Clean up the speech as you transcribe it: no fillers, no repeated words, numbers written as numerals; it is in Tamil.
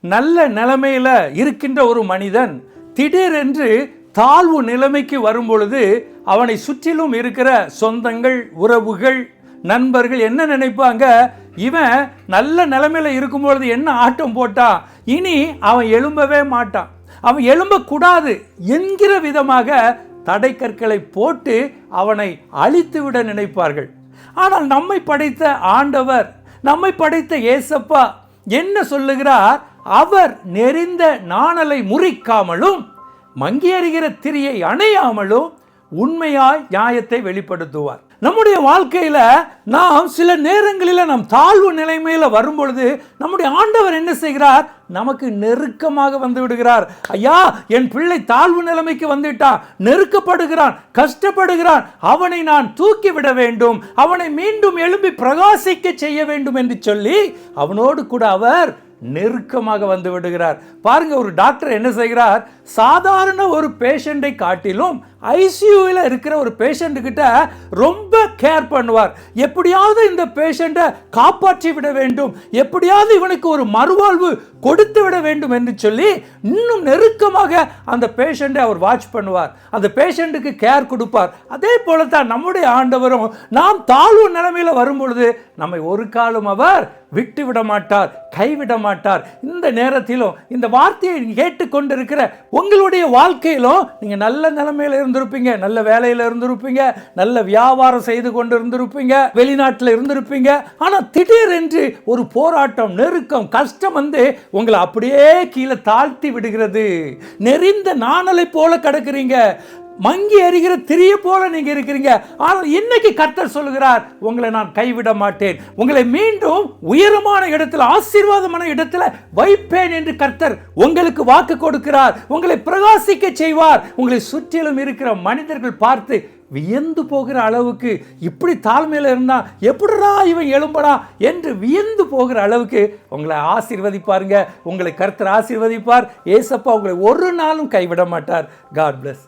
நல்ல நிலைமையில இருக்கின்ற ஒரு மனிதன் திடீரென்று தாழ்வு நிலைமைக்கு வரும் பொழுது அவனை சுற்றிலும் இருக்கிற சொந்தங்கள், உறவுகள், நண்பர்கள் என்ன நினைப்பாங்க? இவன் நல்ல நிலைமையில இருக்கும் பொழுது என்ன ஆட்டம் போட்டா, இனி அவன் எழும்பவே மாட்டான், அவன் எழும்பக்கூடாது என்கிற விதமாக தடை கற்களை போட்டு அவனை அழித்துவிட நினைப்பார்கள். ஆனால் நம்மை படைத்த ஆண்டவர், நம்மை படைத்த ஏசப்பா என்ன சொல்லுகிறார்? அவர் நெறிந்த நாணலை முறிக்காமலும் மங்கி எறிகிற திரியை அணையாமலும் உண்மையாய் நியாயத்தை வெளிப்படுத்துவார். நம்முடைய வாழ்க்கையில நாம் சில நேரங்களில் நாம் தாழ்வு நிலைமையில வரும் பொழுது நம்முடைய ஆண்டவர் என்ன செய்கிறார்? நமக்கு நெருக்கமாக வந்து விடுகிறார். ஐயா, என் பிள்ளை தாழ்வு நிலைமைக்கு வந்துட்டான், நெருக்கப்படுகிறான், கஷ்டப்படுகிறான், அவனை நான் தூக்கி விட வேண்டும், அவனை மீண்டும் எழும்பி பிரகாசிக்க செய்ய வேண்டும் என்று சொல்லி அவனோடு கூட அவர் நெருக்கமாக வந்து விடுகிறார். பாருங்க, ஒரு டாக்டர் என்ன செய்கிறார்? சாதாரண ஒரு பேஷண்டை காட்டிலும் ஐசியூவில் இருக்கிற ஒரு பேஷண்ட் கிட்ட ரொம்ப கேர் பண்ணுவார். எப்படியாவது இந்த பேஷண்டை காப்பாற்றி விட வேண்டும், எப்படியாவது இவனுக்கு ஒரு மறுவாழ்வு கொடுத்து விட வேண்டும் என்று சொல்லி இன்னும் நெருக்கமாக அந்த பேஷண்டை அவர் வாட்ச் பண்ணுவார், அந்த பேஷண்ட்டுக்கு கேர் கொடுப்பார். அதே போல தான் நம்முடைய ஆண்டவரும் நாம் தாழ்வு நிலைமையில வரும் பொழுது நம்மை ஒரு காலம் அவர் விட்டு விட மாட்டார், கைவிட மாட்டார். இந்த நேரத்திலும் இந்த வார்த்தையை கேட்டுக்கொண்டிருக்கிற உங்களுடைய வாழ்க்கையிலும் நீங்க நல்ல நிலைமையில இருந்திருப்பீங்க, நல்ல வேலையில இருந்திருப்பீங்க, நல்ல வியாபாரம் செய்து கொண்டு இருந்திருப்பீங்க, வெளிநாட்டில் இருந்திருப்பீங்க. ஆனா திடீரென்று ஒரு போராட்டம், நெருக்கம், கஷ்டம் வந்து உங்களை அப்படியே கீழே தாழ்த்தி விடுகிறது. நெறிந்த நாணலை போல கிடக்குறீங்க, மங்கி எறிகிற திரிய போல நீங்க இருக்கிறீங்க. ஆனால் இன்னைக்கு கர்த்தர் சொல்லுகிறார், உங்களை நான் கைவிட மாட்டேன், உங்களை மீண்டும் உயரமான இடத்துல, ஆசீர்வாதமான இடத்துல வைப்பேன் என்று கர்த்தர் உங்களுக்கு வாக்கு கொடுக்கிறார். உங்களை பிரகாசிக்க செய்வார். உங்களை சுற்றிலும் இருக்கிற மனிதர்கள் பார்த்து வியந்து போகிற அளவுக்கு, இப்படி தாழ்மையில இருந்தா எப்படிடா இவன் எழும்படா என்று வியந்து போகிற அளவுக்கு உங்களை ஆசீர்வதிப்பாருங்க. உங்களை கர்த்தர் ஆசீர்வதிப்பார். ஏசப்பா உங்களை ஒரு நாளும் கைவிட மாட்டார். God plus.